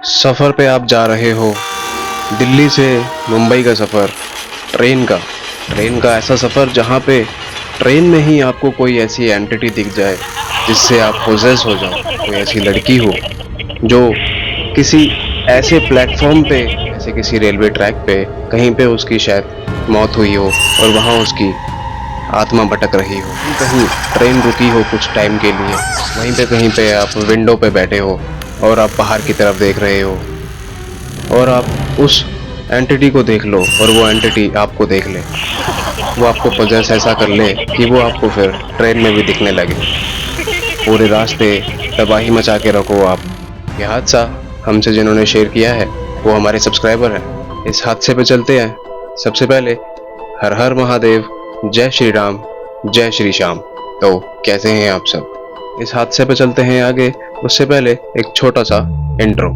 सफ़र पे आप जा रहे हो, दिल्ली से मुंबई का सफ़र, ट्रेन का ऐसा सफ़र जहाँ पे ट्रेन में ही आपको कोई ऐसी एंटिटी दिख जाए जिससे आप पोजेस हो जाओ। कोई ऐसी लड़की हो जो किसी ऐसे प्लेटफॉर्म पे, ऐसे किसी रेलवे ट्रैक पे कहीं पे उसकी शायद मौत हुई हो और वहाँ उसकी आत्मा भटक रही हो। कहीं ट्रेन रुकी हो कुछ टाइम के लिए, वहीं पे कहीं पे आप विंडो पे बैठे हो और आप बाहर की तरफ देख रहे हो और आप उस एंटिटी को देख लो और वो एंटिटी आपको देख ले। वो आपको पोजेस ऐसा कर ले कि वो आपको फिर ट्रेन में भी दिखने लगे। पूरे रास्ते तबाही मचा के रखो आप। यह हादसा हमसे जिन्होंने शेयर किया है वो हमारे सब्सक्राइबर हैं। इस हादसे पे चलते हैं। सबसे पहले हर हर महादेव, जय श्री राम, जय श्री श्याम। तो कैसे हैं आप सब? इस हादसे पे चलते हैं आगे, उससे पहले एक छोटा सा इंट्रो।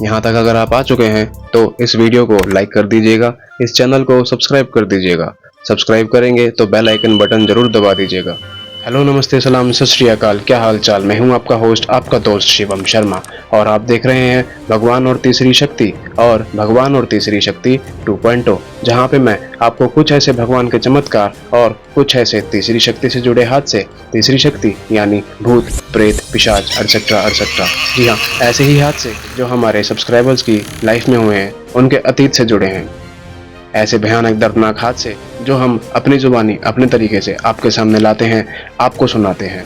यहाँ तक अगर आप आ चुके हैं तो इस वीडियो को लाइक कर दीजिएगा, इस चैनल को सब्सक्राइब कर दीजिएगा। सब्सक्राइब करेंगे तो बेल आइकन बटन जरूर दबा दीजिएगा। हेलो, नमस्ते, सलाम, सत श्री अकाल। क्या हाल चाल? मैं हूं आपका होस्ट, आपका दोस्त शिवम शर्मा, और आप देख रहे हैं भगवान और तीसरी शक्ति और भगवान और तीसरी शक्ति 2.0, जहां पे मैं आपको कुछ ऐसे भगवान के चमत्कार और कुछ ऐसे तीसरी शक्ति से जुड़े हादसे, तीसरी शक्ति यानी भूत, प्रेत, पिशाच, etc। जी हाँ, ऐसे ही हादसे जो हमारे सब्सक्राइबर्स की लाइफ में हुए हैं, उनके अतीत से जुड़े हैं। ऐसे भयानक दर्दनाक हादसे जो हम अपनी जुबानी अपने तरीके से आपके सामने लाते हैं, आपको सुनाते हैं।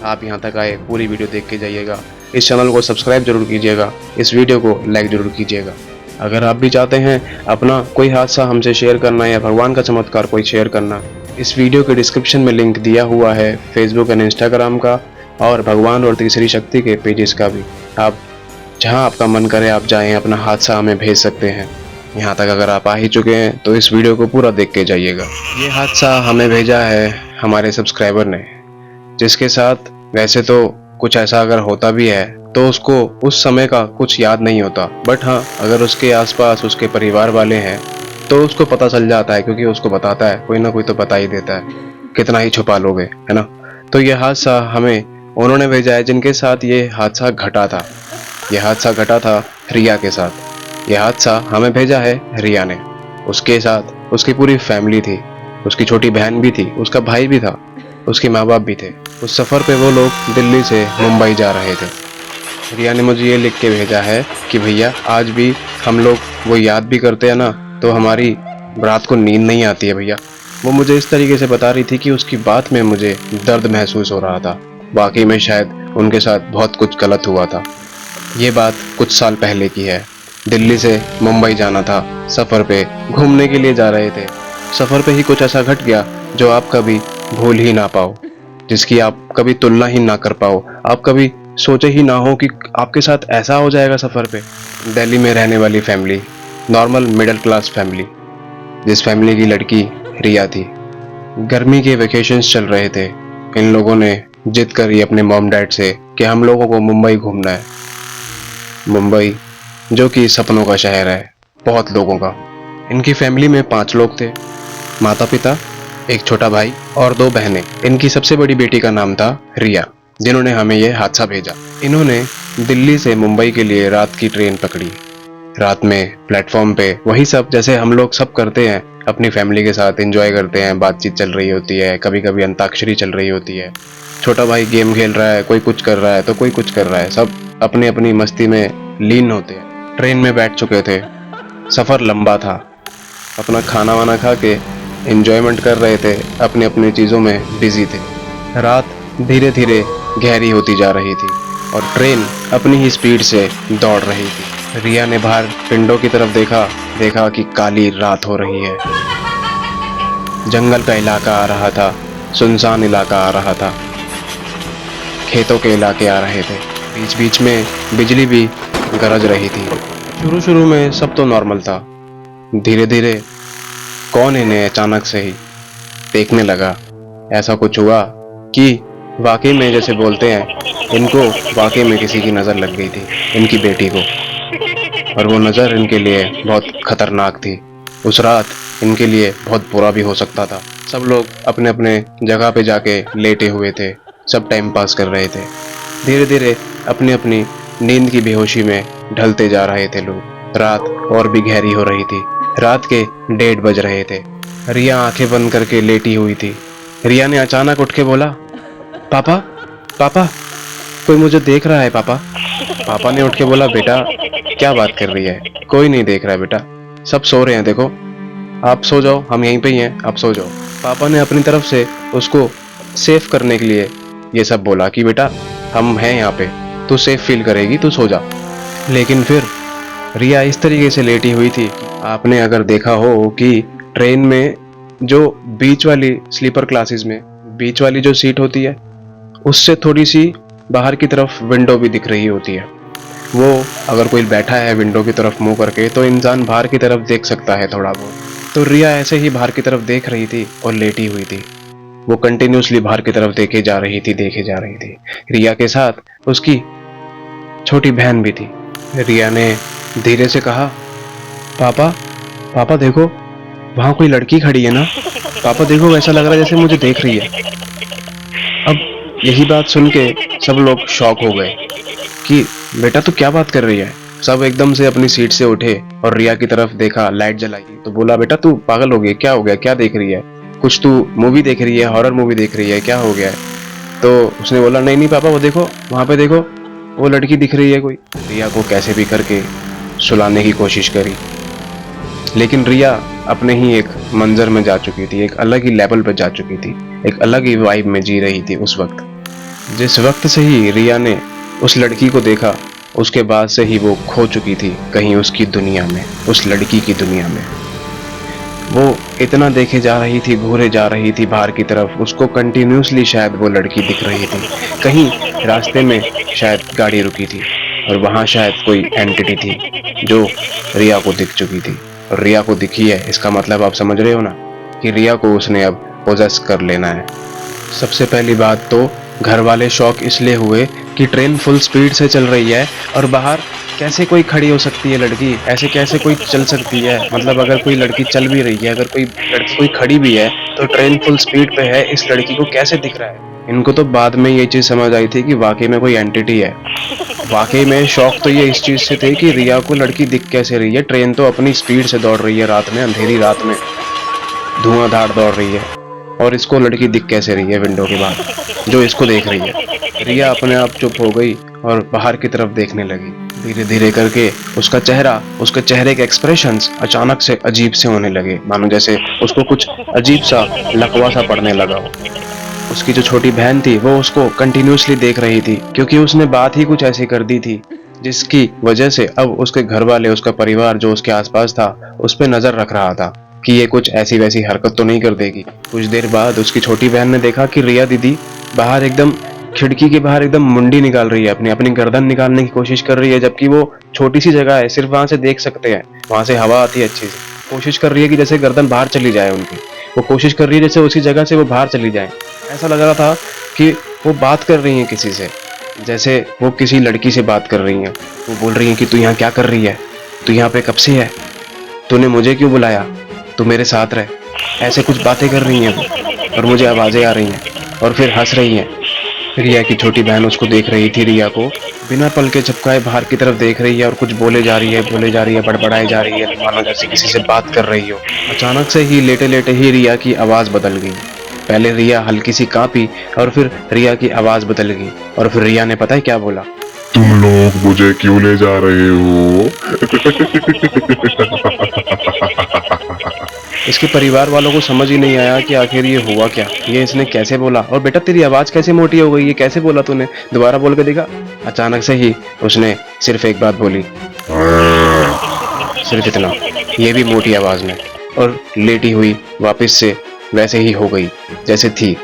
आप यहाँ तक आए, पूरी वीडियो देख के जाइएगा। इस चैनल को सब्सक्राइब जरूर कीजिएगा, इस वीडियो को लाइक जरूर कीजिएगा। अगर आप भी चाहते हैं अपना कोई हादसा हमसे शेयर करना या भगवान का चमत्कार कोई शेयर करना, इस वीडियो के डिस्क्रिप्शन में लिंक दिया हुआ है फेसबुक एंड इंस्टाग्राम का, और भगवान और तीसरी शक्ति के पेजेस का भी। आप जहाँ आपका मन करे आप जाएं, अपना हादसा हमें भेज सकते हैं। यहाँ तक अगर आप आ ही चुके हैं तो इस वीडियो को पूरा देख के जाइएगा। ये हादसा हमें भेजा है हमारे सब्सक्राइबर ने, जिसके साथ वैसे तो कुछ ऐसा अगर होता भी है तो उसको उस समय का कुछ याद नहीं होता, बट हाँ, अगर उसके आसपास उसके परिवार वाले हैं तो उसको पता चल जाता है, क्योंकि उसको बताता है, कोई ना कोई तो बता ही देता है, कितना ही छुपा लोगे, है ना। तो ये हादसा हमें उन्होंने भेजा है जिनके साथ ये हादसा घटा था। यह हादसा घटा था रिया के साथ। यह हादसा हमें भेजा है रिया ने। उसके साथ उसकी पूरी फैमिली थी, उसकी छोटी बहन भी थी, उसका भाई भी था, उसके माँ बाप भी थे। उस सफ़र पे वो लोग दिल्ली से मुंबई जा रहे थे। रिया ने मुझे ये लिख के भेजा है कि भैया, आज भी हम लोग वो याद भी करते हैं ना तो हमारी रात को नींद नहीं आती है भैया। वो मुझे इस तरीके से बता रही थी कि उसकी बात में मुझे दर्द महसूस हो रहा था। वाकई में शायद उनके साथ बहुत कुछ गलत हुआ था। ये बात कुछ साल पहले की है। दिल्ली से मुंबई जाना था, सफ़र पे घूमने के लिए जा रहे थे। सफ़र पे ही कुछ ऐसा घट गया जो आप कभी भूल ही ना पाओ, जिसकी आप कभी तुलना ही ना कर पाओ, आप कभी सोचे ही ना हो कि आपके साथ ऐसा हो जाएगा सफ़र पे। दिल्ली में रहने वाली family, normal middle class family, जिस फैमिली की लड़की रिया थी। गर्मी के वेकेशंस चल रहे थे। इन लोगों ने जिद करी अपने मॉम डैड से कि हम लोगों को मुंबई घूमना है। मुंबई जो कि सपनों का शहर है बहुत लोगों का। इनकी फैमिली में 5 लोग थे, माता पिता, एक छोटा भाई और 2 बहनें। इनकी सबसे बड़ी बेटी का नाम था रिया, जिन्होंने हमें यह हादसा भेजा। इन्होंने दिल्ली से मुंबई के लिए रात की ट्रेन पकड़ी। रात में प्लेटफॉर्म पे वही सब जैसे हम लोग सब करते हैं, अपनी फैमिली के साथ एंजॉय करते हैं, बातचीत चल रही होती है, कभी कभी अंताक्षरी चल रही होती है, छोटा भाई गेम खेल रहा है, कोई कुछ कर रहा है तो कोई कुछ कर रहा है, सब अपनी अपनी मस्ती में लीन होते हैं। ट्रेन में बैठ चुके थे, सफ़र लंबा था, अपना खाना वाना खा के एंजॉयमेंट कर रहे थे, अपनी अपनी चीज़ों में बिजी थे। रात धीरे धीरे गहरी होती जा रही थी और ट्रेन अपनी ही स्पीड से दौड़ रही थी। रिया ने बाहर विंडो की तरफ देखा कि काली रात हो रही है। जंगल का इलाका आ रहा था, सुनसान इलाका आ रहा था, खेतों के इलाके आ रहे थे, बीच बीच में बिजली भी गरज रही थी। शुरू में सब तो नॉर्मल था, धीरे धीरे कौन इन्हें अचानक से ही देखने लगा। ऐसा कुछ हुआ कि वाकई में, जैसे बोलते हैं, इनको वाकई में किसी की नज़र लग गई थी, इनकी बेटी को, और वो नज़र इनके लिए बहुत खतरनाक थी। उस रात इनके लिए बहुत बुरा भी हो सकता था। सब लोग अपने अपने जगह पे जाके लेटे हुए थे, सब टाइम पास कर रहे थे। धीरे धीरे अपनी अपनी नींद की बेहोशी में ढलते जा रहे थे लोग। रात और भी गहरी हो रही थी। रात के 1:30 बज रहे थे। रिया आंखें बंद करके लेटी हुई थी। रिया ने अचानक उठ के बोला, पापा पापा, कोई मुझे देख रहा है पापा। पापा ने उठ के बोला, बेटा क्या बात कर रही है, कोई नहीं देख रहा है बेटा, सब सो रहे हैं, देखो आप सो जाओ, हम यहीं पे ही हैं, आप सो जाओ। पापा ने अपनी तरफ से उसको सेफ करने के लिए ये सब बोला कि बेटा हम हैं यहाँ पे, तू सेफ फील करेगी, तू सो जा। लेकिन फिर रिया इस तरीके से लेटी हुई थी। आपने अगर देखा हो कि ट्रेन में जो बीच वाली स्लीपर क्लासेस में बीच वाली जो सीट होती है, उससे थोड़ी सी बाहर की तरफ विंडो भी दिख रही होती है। वो अगर कोई बैठा है विंडो की तरफ मुंह करके तो इंसान बाहर की तरफ देख सकता है थोड़ा बहुत। तो रिया ऐसे ही बाहर की तरफ देख रही थी और लेटी हुई थी। वो कंटिन्यूसली बाहर की तरफ देखे जा रही थी। रिया के साथ उसकी छोटी बहन भी थी। रिया ने धीरे से कहा, पापा पापा देखो, वहां कोई लड़की खड़ी है ना, पापा देखो, ऐसा लग रहा है जैसे मुझे देख रही है। अब यही बात सुन के सब लोग शॉक हो गए कि बेटा तू क्या बात कर रही है। सब एकदम से अपनी सीट से उठे और रिया की तरफ देखा, लाइट जलाई तो बोला, बेटा तू पागल हो गई, क्या हो गया, क्या देख रही है, कुछ तू मूवी देख रही है, हॉरर मूवी देख रही है, क्या हो गया है। तो उसने बोला, नहीं नहीं पापा, वो देखो वहां पे देखो, वो लड़की दिख रही है कोई। रिया को कैसे भी करके सुलाने की कोशिश करी, लेकिन रिया अपने ही एक मंजर में जा चुकी थी, एक अलग ही लेवल पर जा चुकी थी, एक अलग ही वाइब में जी रही थी उस वक्त। जिस वक्त से ही रिया ने उस लड़की को देखा, उसके बाद से ही वो खो चुकी थी कहीं उसकी दुनिया में, उस लड़की की दुनिया में। वो इतना देखे जा रही थी, घूरे जा रही थी बाहर की तरफ, उसको कंटिन्यूसली शायद वो लड़की दिख रही थी। कहीं रास्ते में शायद गाड़ी रुकी थी और वहां शायद कोई एंटिटी थी जो रिया को दिख चुकी थी। और रिया को दिखी है, इसका मतलब आप समझ रहे हो ना कि रिया को उसने अब पोजेस कर लेना है। सबसे पहली बात तो घर वाले शॉक इसलिए हुए कि ट्रेन फुल स्पीड से चल रही है और बाहर कैसे कोई खड़ी हो सकती है लड़की, ऐसे कैसे कोई चल सकती है। मतलब अगर कोई लड़की चल भी रही है, अगर कोई लड़की कोई खड़ी भी है, तो ट्रेन फुल स्पीड पे है, इस लड़की को कैसे दिख रहा है। इनको तो बाद में ये चीज समझ आई थी कि वाकई में कोई एंटिटी है। वाकई में शौक तो ये इस चीज से थे कि रिया को लड़की दिख कैसे रही है। ट्रेन तो अपनी स्पीड से दौड़ रही है रात में, अंधेरी रात में धुआंधार दौड़ रही है, और इसको लड़की दिख कैसे रही है विंडो के बाहर जो इसको देख रही है। रिया अपने आप चुप हो गई और बाहर की तरफ देखने लगी। धीरे धीरे करके उसका चेहरा, उसके चेहरे के एक्सप्रेशंस अचानक से अजीब से होने लगे, मानो जैसे उसको कुछ अजीब सा लकवा सा पड़ने लगा हो। उसकी जो छोटी बहन थी वो उसको कंटिन्यूसली देख रही थी, क्योंकि उसने बात ही कुछ ऐसी कर दी थी जिसकी वजह से अब उसके घर वाले, उसका परिवार जो उसके आसपास था, उस पर नजर रख रहा था कि ये कुछ ऐसी वैसी हरकत तो नहीं कर देगी। कुछ देर बाद उसकी छोटी बहन ने देखा कि रिया दीदी बाहर एकदम खिड़की के बाहर एकदम मुंडी निकाल रही है, अपनी अपनी गर्दन निकालने की कोशिश कर रही है, जबकि वो छोटी सी जगह है, सिर्फ वहां से देख सकते हैं, वहां से हवा आती है अच्छी से। कोशिश कर रही है कि जैसे गर्दन बाहर चली जाए उनकी, वो कोशिश कर रही है जैसे उसी जगह से वो बाहर चली जाए। ऐसा लग रहा था कि वो बात कर रही है किसी से, जैसे वो किसी लड़की से बात कर रही है। वो बोल रही है कि तू यहाँ क्या कर रही है, तू यहाँ पे कब से है, तूने मुझे क्यों बुलाया, तू मेरे साथ रह। ऐसे कुछ बातें कर रही हैं वो, और मुझे आवाजें आ रही हैं, और फिर हंस रही हैं। रिया की छोटी बहन उसको देख रही थी, रिया को बिना पल के झपकाए बाहर की तरफ देख रही है और कुछ बोले जा रही है, बड़बड़ाई जा रही है, मानो जैसे किसी से बात कर रही हो। अचानक से ही लेटे लेटे ही रिया की आवाज बदल गई। पहले रिया हल्की सी कांपी और फिर रिया की आवाज बदल गई, और फिर रिया ने पता है क्या बोला, तुम लोग मुझे क्यों ले जा रहे हो? इसके परिवार वालों को समझ ही नहीं आया कि आखिर ये हुआ क्या, ये इसने कैसे बोला, और बेटा तेरी आवाज कैसे मोटी हो गई, ये कैसे बोला तूने, दोबारा बोल के देखा। अचानक से ही उसने सिर्फ एक बात बोली, सिर्फ इतना, ये भी मोटी आवाज में, और लेटी हुई वापस से वैसे ही हो गई जैसे थी।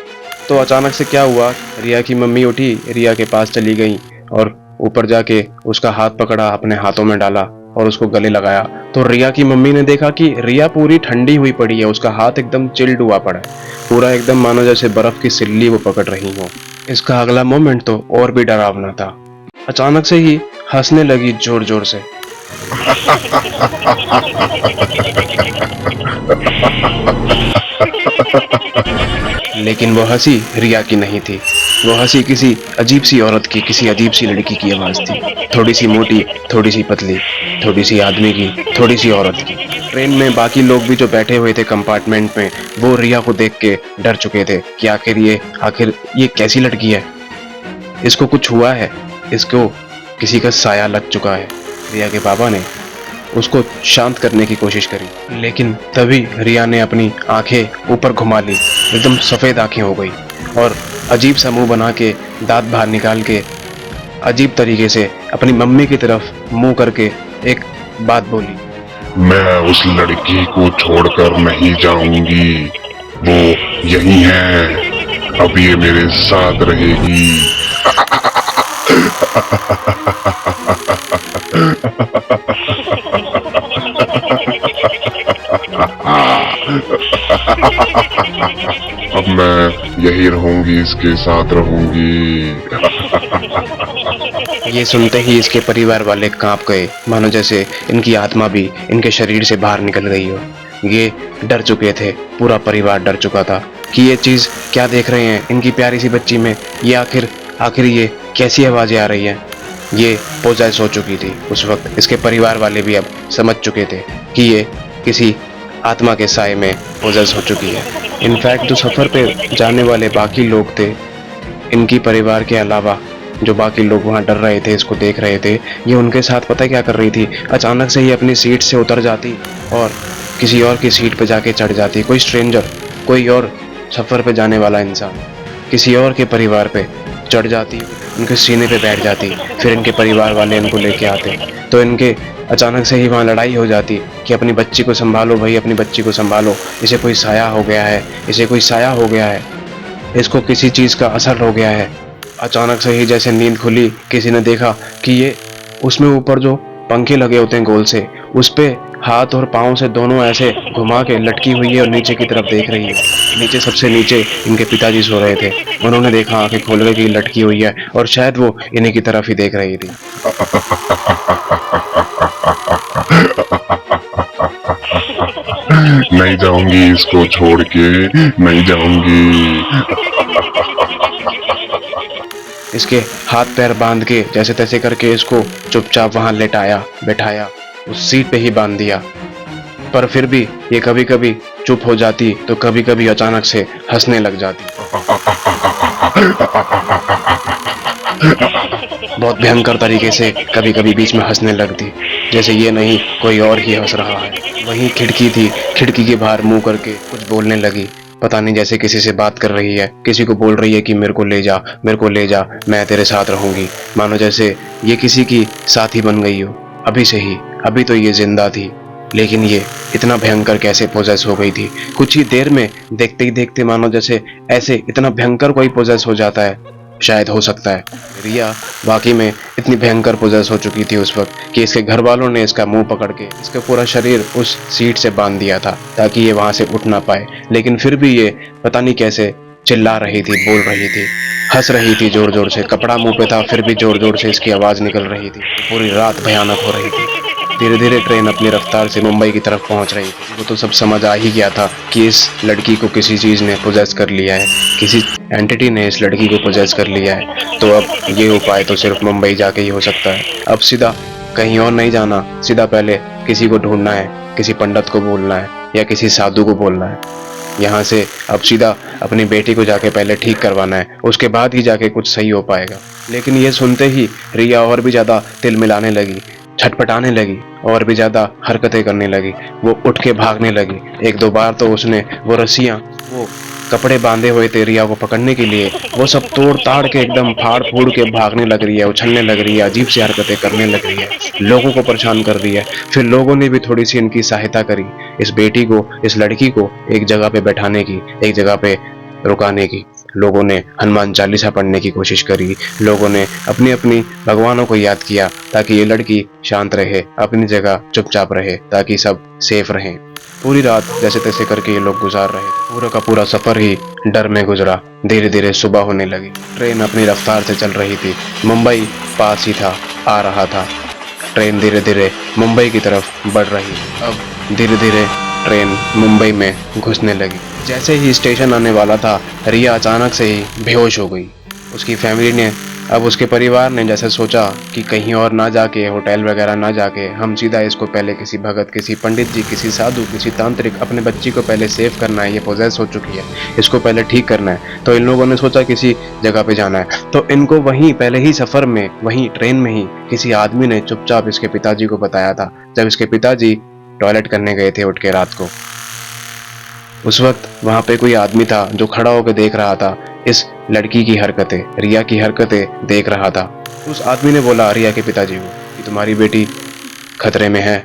तो अचानक से क्या हुआ, रिया की मम्मी उठी, रिया के पास चली गई और ऊपर जाके उसका हाथ पकड़ा, अपने हाथों में डाला और उसको गले लगाया। तो रिया की मम्मी ने देखा कि रिया पूरी ठंडी हुई पड़ी है, उसका हाथ एकदम चिल्ड हुआ पड़ा है, पूरा एकदम मानो जैसे बर्फ की सिल्ली वो पकड़ रही हो। इसका अगला मोमेंट तो और भी डरावना था। अचानक से ही हंसने लगी जोर जोर से। लेकिन वो हंसी रिया की नहीं थी। वो हंसी किसी अजीब सी औरत की, किसी अजीब सी लड़की की आवाज़ थी। थोड़ी सी मोटी, थोड़ी सी पतली, थोड़ी सी आदमी की, थोड़ी सी औरत की। ट्रेन में बाकी लोग भी जो बैठे हुए थे कंपार्टमेंट में, वो रिया को देख के डर चुके थे कि आखिर ये कैसी लड़की है, इसको कुछ हुआ है, इसको किसी का साया लग चुका है। रिया के पापा ने उसको शांत करने की कोशिश करी, लेकिन तभी रिया ने अपनी आंखें ऊपर घुमा ली। एकदम सफ़ेद आंखें हो गई और अजीब सा मुंह बना के, दांत बाहर निकाल के, अजीब तरीके से अपनी मम्मी की तरफ मुंह करके एक बात बोली। मैं उस लड़की को छोड़कर नहीं जाऊंगी, वो यही है, अब ये मेरे साथ रहेगी। अब मैं यही रहूंगी, इसके साथ रहूंगी। ये सुनते ही इसके परिवार वाले कांप गए, मानो जैसे इनकी आत्मा भी इनके शरीर से बाहर निकल गई हो। ये डर चुके थे, पूरा परिवार डर चुका था कि ये चीज़ क्या देख रहे हैं इनकी प्यारी सी बच्ची में। ये आखिर ये कैसी आवाज़ें आ रही हैं। ये पोजेस हो चुकी थी उस वक्त। इसके परिवार वाले भी अब समझ चुके थे कि ये किसी आत्मा के साए में पोजेस हो चुकी है। इनफैक्ट जो सफ़र पे जाने वाले बाकी लोग थे, इनकी परिवार के अलावा जो बाकी लोग वहाँ डर रहे थे, इसको देख रहे थे, ये उनके साथ पता क्या कर रही थी, अचानक से ही अपनी सीट से उतर जाती और किसी और की सीट पे जाके चढ़ जाती। कोई स्ट्रेंजर, कोई और सफ़र पे जाने वाला इंसान किसी और के परिवार पे चढ़ जाती, उनके सीने पे बैठ जाती। फिर इनके परिवार वाले इनको लेके आते तो इनके अचानक से ही वहाँ लड़ाई हो जाती कि अपनी बच्ची को संभालो भाई, अपनी बच्ची को संभालो, इसे कोई साया हो गया है, इसे कोई साया हो गया है, इसको किसी चीज़ का असर हो गया है। अचानक से ही जैसे नींद खुली, किसी ने देखा कि ये उसमें ऊपर जो पंखे लगे होते हैं गोल से, उस पे हाथ और पाँव से दोनों ऐसे घुमा के लटकी हुई है और नीचे की तरफ देख रही है। नीचे, सबसे नीचे इनके पिताजी सो रहे थे। उन्होंने देखा, आंखें खोल के कि लटकी हुई है और शायद वो इन्हीं की तरफ ही देख रही थी। नहीं जाऊंगी, इसको छोड़ के नहीं जाऊंगी। इसके हाथ पैर बांध के जैसे तैसे करके इसको चुपचाप वहां लेटाया बैठाया, उस सीट पे ही बांध दिया। पर फिर भी ये कभी कभी चुप हो जाती तो कभी कभी अचानक से हंसने लग जाती। बहुत भयंकर तरीके से कभी कभी बीच में हंसने लगती, जैसे ये नहीं कोई और ही हंस रहा है। वहीं खिड़की थी, खिड़की के बाहर मुंह करके कुछ बोलने लगी। पता नहीं, जैसे किसी से बात कर रही है, किसी को बोल रही है कि मेरे को ले जा, मेरे को ले जा, मैं तेरे साथ रहूंगी। मानो जैसे ये किसी की साथी बन गई हो अभी से ही। अभी तो ये जिंदा थी, लेकिन ये इतना भयंकर कैसे पोजेस हो गई थी। कुछ ही देर में, देखते ही देखते, मानो जैसे ऐसे इतना भयंकर कोई पोजेस हो जाता है, शायद हो सकता है। रिया वाकई में इतनी भयंकर पोजेस हो चुकी थी उस वक्त कि इसके घर वालों ने इसका मुंह पकड़ के इसका पूरा शरीर उस सीट से बांध दिया था ताकि ये वहां से उठ ना पाए। लेकिन फिर भी ये पता नहीं कैसे चिल्ला रही थी, बोल रही थी, हंस रही थी जोर जोर से। कपड़ा मुंह पे था फिर भी जोर जोर से इसकी आवाज निकल रही थी। पूरी रात भयानक हो रही थी। धीरे धीरे ट्रेन अपनी रफ्तार से मुंबई की तरफ पहुंच रही थी। वो तो सब समझ आ ही गया था कि इस लड़की को किसी चीज़ ने पोजेस कर लिया है, किसी एंटिटी ने इस लड़की को पोजेस कर लिया है। तो अब ये उपाय तो सिर्फ मुंबई जाके ही हो सकता है। अब सीधा कहीं और नहीं जाना, सीधा पहले किसी को ढूंढना है, किसी पंडित को बोलना है या किसी साधु को बोलना है। यहाँ से अब सीधा अपनी बेटी को जाके पहले ठीक करवाना है, उसके बाद ही जाके कुछ सही हो पाएगा। लेकिन ये सुनते ही रिया और भी ज़्यादा तिल मिलाने लगी, छटपटाने लगी, और भी ज़्यादा हरकतें करने लगी। वो उठ के भागने लगी। एक दो बार तो उसने वो रस्सियाँ, वो कपड़े बांधे हुए थे रिया को पकड़ने के लिए, वो सब तोड़ ताड़ के एकदम फाड़ फूड़ के भागने लग रही है, उछलने लग रही है, अजीब सी हरकतें करने लग रही है, लोगों को परेशान कर रही है। फिर लोगों ने भी थोड़ी सी इनकी सहायता करी, इस बेटी को, इस लड़की को एक जगह पे बैठाने की, एक जगह पे रुकाने की। लोगों ने हनुमान चालीसा पढ़ने की कोशिश करी, लोगों ने अपनी अपनी भगवानों को याद किया ताकि ये लड़की शांत रहे, अपनी जगह चुपचाप रहे, ताकि सब सेफ रहें। पूरी रात जैसे तैसे करके ये लोग गुजार रहे थे। पूरा का पूरा सफर ही डर में गुजरा। धीरे धीरे सुबह होने लगी। ट्रेन अपनी रफ्तार से चल रही थी। मुंबई पास ही था, आ रहा था। ट्रेन धीरे धीरे मुंबई की तरफ बढ़ रही। अब धीरे धीरे ट्रेन मुंबई में घुसने लगी। जैसे ही स्टेशन आने वाला था, रिया अचानक से ही बेहोश हो गई। उसकी फैमिली ने, अब उसके परिवार ने जैसे सोचा कि कहीं और ना जाके, होटल वगैरह ना जाके, हम सीधा इसको पहले किसी भगत, किसी पंडित जी, किसी साधु, किसी तांत्रिक, अपने बच्ची को पहले सेव करना है, ये पोजेस हो चुकी है, इसको पहले ठीक करना है। तो इन लोगों ने सोचा किसी जगह पे जाना है, तो इनको वहीं पहले ही सफ़र में, वहीं ट्रेन में ही किसी आदमी ने चुपचाप इसके पिताजी को बताया था, जब इसके पिताजी टॉयलेट करने गए थे उठ के रात को। उस वक्त वहाँ पे कोई आदमी था जो खड़ा होकर देख रहा था, इस लड़की की हरकतें, रिया की हरकतें देख रहा था। उस आदमी ने बोला रिया के पिताजी को कि तुम्हारी बेटी खतरे में है,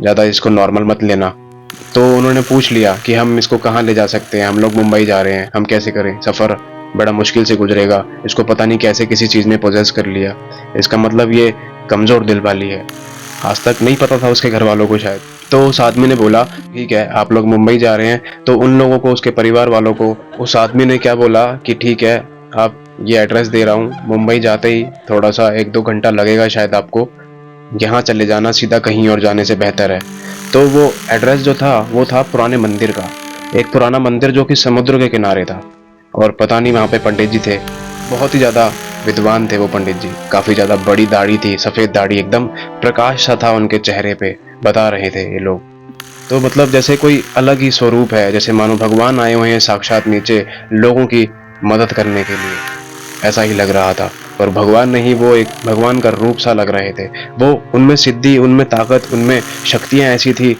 ज़्यादा इसको नॉर्मल मत लेना। तो उन्होंने पूछ लिया कि हम इसको कहाँ ले जा सकते हैं, हम लोग मुंबई जा रहे हैं, हम कैसे करें, सफ़र बड़ा मुश्किल से गुजरेगा, इसको पता नहीं कैसे किसी चीज़ ने पोजेस कर लिया, इसका मतलब ये कमज़ोर दिल वाली है। आज तक नहीं पता था उसके घर वालों को शायद। तो उस आदमी ने बोला ठीक है, आप लोग मुंबई जा रहे हैं, तो उन लोगों को, उसके परिवार वालों को, उस आदमी ने क्या बोला कि ठीक है, आप ये एड्रेस दे रहा हूँ, मुंबई जाते ही थोड़ा सा 1-2 घंटा लगेगा शायद आपको, यहाँ चले जाना, सीधा कहीं और जाने से बेहतर है। तो वो एड्रेस जो था वो था पुराने मंदिर का, एक पुराना मंदिर जो कि समुद्र के किनारे था। और पता नहीं वहाँ पे पंडित जी थे, बहुत ही ज़्यादा विद्वान थे वो पंडित जी, काफ़ी ज़्यादा बड़ी दाढ़ी थी, सफ़ेद दाढ़ी, एकदम प्रकाश सा था उनके चेहरे पे, बता रहे थे ये लोग। तो मतलब जैसे कोई अलग ही स्वरूप है, जैसे मानो भगवान आए हुए हैं साक्षात नीचे लोगों की मदद करने के लिए, ऐसा ही लग रहा था। पर भगवान नहीं, वो एक भगवान का रूप सा लग रहे थे वो, उनमें सिद्धि, उनमें ताकत, उनमें शक्तियाँ ऐसी थी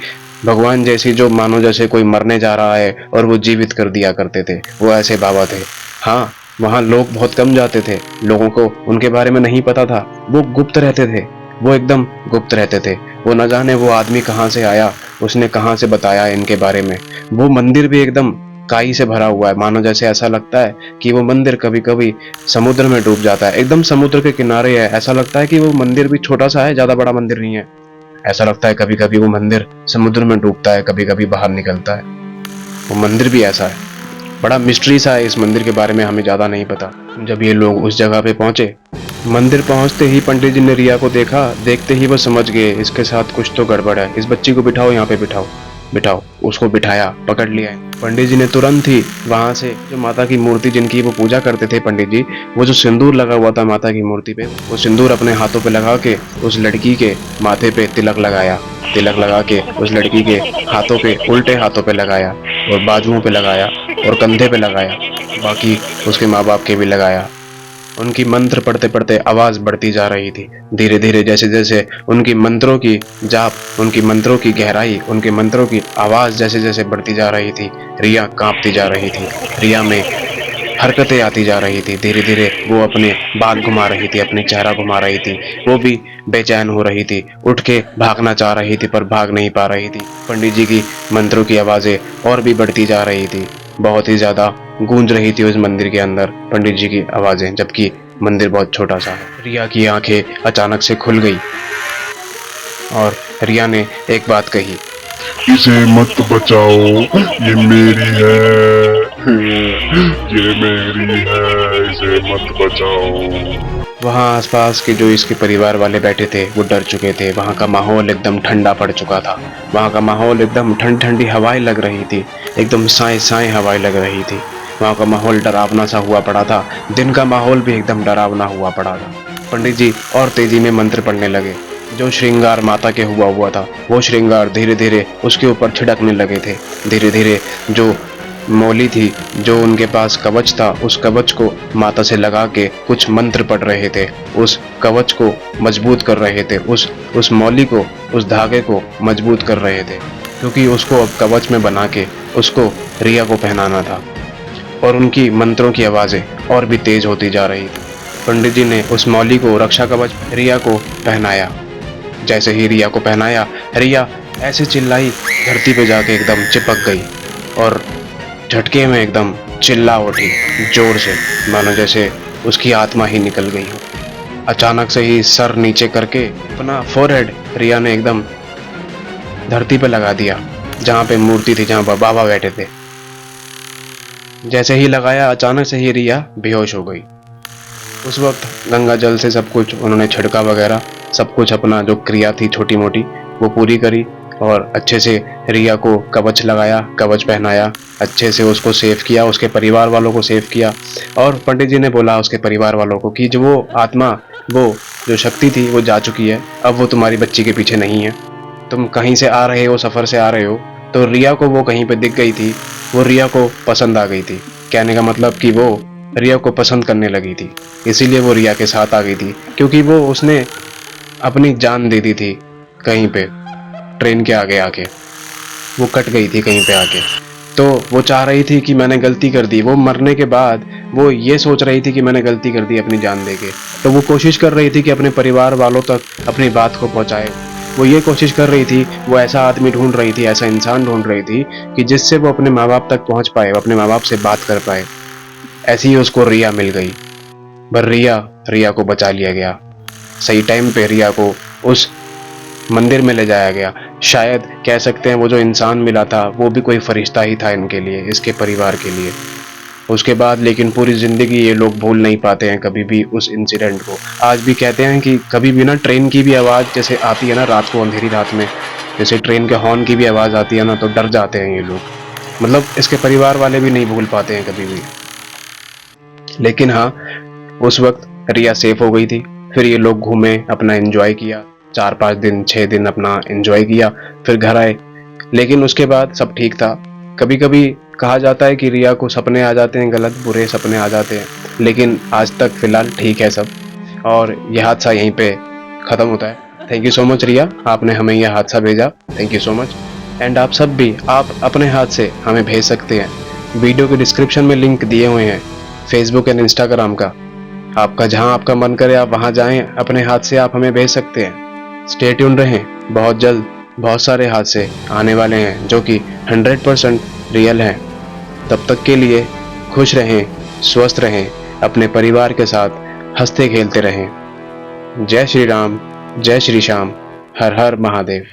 भगवान जैसी, जो मानो जैसे कोई मरने जा रहा है और वो जीवित कर दिया करते थे, वो ऐसे बाबा थे। हाँ, वहाँ लोग बहुत कम जाते थे, लोगों को उनके बारे में नहीं पता था, वो गुप्त रहते थे, वो एकदम गुप्त रहते थे। वो न जाने वो आदमी कहाँ से आया, उसने कहाँ से बताया इनके बारे में। वो मंदिर भी एकदम काई से भरा हुआ है, मानो जैसे ऐसा लगता है कि वो मंदिर कभी कभी समुद्र में डूब जाता है, एकदम समुद्र के किनारे है, ऐसा लगता है कि वो मंदिर भी छोटा सा है, ज़्यादा बड़ा मंदिर नहीं है। ऐसा लगता है कभी कभी वो मंदिर समुद्र में डूबता है, कभी कभी बाहर निकलता है। वो मंदिर भी ऐसा है, बड़ा मिस्ट्री सा है, इस मंदिर के बारे में हमें ज़्यादा नहीं पता। जब ये लोग उस जगह पे पहुंचे, मंदिर पहुंचते ही पंडित जी ने रिया को देखा, देखते ही वो समझ गए इसके साथ कुछ तो गड़बड़ है, इस बच्ची को बिठाओ, यहाँ पे बिठाओ बिठाओ। उसको बिठाया, पकड़ लिया। पंडित जी ने तुरंत ही वहां से जो माता की मूर्ति जिनकी वो पूजा करते थे पंडित जी, वो जो सिंदूर लगा हुआ था माता की मूर्ति पे, वो सिंदूर अपने हाथों पे लगा के उस लड़की के माथे पे तिलक लगाया। तिलक लगा के उस लड़की के हाथों पे, उल्टे हाथों पे लगाया और बाजुओं पे लगाया और कंधे पे लगाया, बाकी उसके माँ बाप के भी लगाया। उनकी मंत्र पढ़ते पढ़ते आवाज़ बढ़ती जा रही थी, धीरे धीरे जैसे जैसे उनकी मंत्रों की जाप, उनकी मंत्रों की गहराई, उनके मंत्रों की आवाज़ जैसे जैसे बढ़ती जा रही थी, रिया कांपती जा रही थी, रिया में हरकतें आती जा रही थी। धीरे धीरे वो अपने बाल घुमा रही थी, अपने चेहरा घुमा रही थी, वो भी बेचैन हो रही थी, उठ के भागना चाह रही थी पर भाग नहीं पा रही थी। पंडित जी की मंत्रों की आवाज़ें और भी बढ़ती जा रही थी, बहुत ही ज़्यादा गूंज रही थी उस मंदिर के अंदर पंडित जी की आवाज़ें, जबकि मंदिर बहुत छोटा सा है। रिया की आंखें अचानक से खुल गई और रिया ने एक बात कही, इसे मत बचाओ, ये मेरी है, ये मेरी है, इसे मत बचाओ। वहाँ आसपास के जो इसके परिवार वाले बैठे थे वो डर चुके थे, वहाँ का माहौल एकदम ठंडा पड़ चुका था, वहाँ का माहौल एकदम ठंडी ठंडी हवाएं लग रही थी, एकदम साए साए हवाएं लग रही थी, वहाँ का माहौल डरावना सा हुआ पड़ा था, दिन का माहौल भी एकदम डरावना हुआ पड़ा था। पंडित जी और तेजी में मंत्र पढ़ने लगे, जो श्रृंगार माता के हुआ था वो श्रृंगार धीरे धीरे उसके ऊपर छिड़कने लगे थे। धीरे धीरे जो मौली थी, जो उनके पास कवच था, उस कवच को माता से लगा के कुछ मंत्र पढ़ रहे थे, उस कवच को मजबूत कर रहे थे, उस मौली को, उस धागे को मजबूत कर रहे थे, क्योंकि उसको अब कवच में बना के उसको रिया को पहनाना था। और उनकी मंत्रों की आवाज़ें और भी तेज होती जा रही थी। पंडित जी ने उस मौली को, रक्षा कवच, रिया को पहनाया। जैसे ही रिया को पहनाया, रिया ऐसे चिल्लाई, धरती पे जाके एकदम चिपक गई और झटके में एकदम चिल्ला उठी जोर से, मानो जैसे उसकी आत्मा ही निकल गई हो। अचानक से ही सर नीचे करके अपना फोरहेड रिया ने एकदम धरती पे लगा दिया, जहाँ पे मूर्ति थी, जहाँ बाबा बैठे थे। जैसे ही लगाया, अचानक से ही रिया बेहोश हो गई। उस वक्त गंगा जल से सब कुछ उन्होंने छिड़का वगैरह, सब कुछ अपना जो क्रिया थी छोटी मोटी वो पूरी करी। और अच्छे से रिया को कवच लगाया, कवच पहनाया, अच्छे से उसको सेव किया, उसके परिवार वालों को सेव किया। और पंडित जी ने बोला उसके परिवार वालों को कि जो वो आत्मा, वो जो शक्ति थी वो जा चुकी है, अब वो तुम्हारी बच्ची के पीछे नहीं है। तुम कहीं से आ रहे हो, सफ़र से आ रहे हो, तो रिया को वो कहीं पे दिख गई थी, वो रिया को पसंद आ गई थी। कहने का मतलब कि वो रिया को पसंद करने लगी थी, इसीलिए वो रिया के साथ आ गई थी, क्योंकि वो उसने अपनी जान दे दी थी कहीं पे ट्रेन के आगे आके, वो कट गई थी कहीं पे आके। तो वो चाह रही थी कि मैंने गलती कर दी, वो मरने के बाद वो ये सोच रही थी कि मैंने गलती कर दी अपनी जान देके। तो वो कोशिश कर रही थी कि अपने परिवार वालों तक अपनी बात को पहुंचाए, वो ये कोशिश कर रही थी, वो ऐसा आदमी ढूंढ रही थी, ऐसा इंसान ढूंढ रही थी कि जिससे वो अपने माँ बाप तक पहुंच पाए, अपने माँ बाप से बात कर पाए। ऐसी ही उसको रिया मिल गई। पर रिया को बचा लिया गया। सही टाइम पे रिया को उस मंदिर में ले जाया गया। शायद कह सकते हैं वो जो इंसान मिला था वो भी कोई फरिश्ता ही था इनके लिए, इसके परिवार के लिए। उसके बाद लेकिन पूरी ज़िंदगी ये लोग भूल नहीं पाते हैं कभी भी उस इंसिडेंट को। आज भी कहते हैं कि कभी भी ना ट्रेन की भी आवाज़ जैसे आती है ना रात को, अंधेरी रात में जैसे ट्रेन के हॉर्न की भी आवाज़ आती है ना, तो डर जाते हैं ये लोग। मतलब इसके परिवार वाले भी नहीं भूल पाते हैं कभी भी। लेकिन हाँ, उस वक्त रिया सेफ हो गई थी। फिर ये लोग घूमे, अपना एंजॉय किया, 4-5 दिन 6 दिन अपना एंजॉय किया, फिर घर आए। लेकिन उसके बाद सब ठीक था। कभी कभी कहा जाता है कि रिया को सपने आ जाते हैं, गलत बुरे सपने आ जाते हैं, लेकिन आज तक फिलहाल ठीक है सब। और यह हादसा यहीं पे ख़त्म होता है। थैंक यू सो मच रिया, आपने हमें यह हादसा भेजा, thank you so much. And आप सब भी, आप अपने हाथ से हमें भेज सकते हैं। वीडियो के डिस्क्रिप्शन में लिंक दिए हुए हैं फेसबुक एंड इंस्टाग्राम का। आपका जहां आपका मन करे आप वहां जाएं, अपने हाथ से आप हमें भेज सकते हैं। स्टे ट्यून रहें, बहुत जल्द बहुत सारे हादसे आने वाले हैं जो कि 100% रियल हैं। तब तक के लिए खुश रहें, स्वस्थ रहें, अपने परिवार के साथ हंसते खेलते रहें। जय श्री राम, जय श्री श्याम, हर हर महादेव।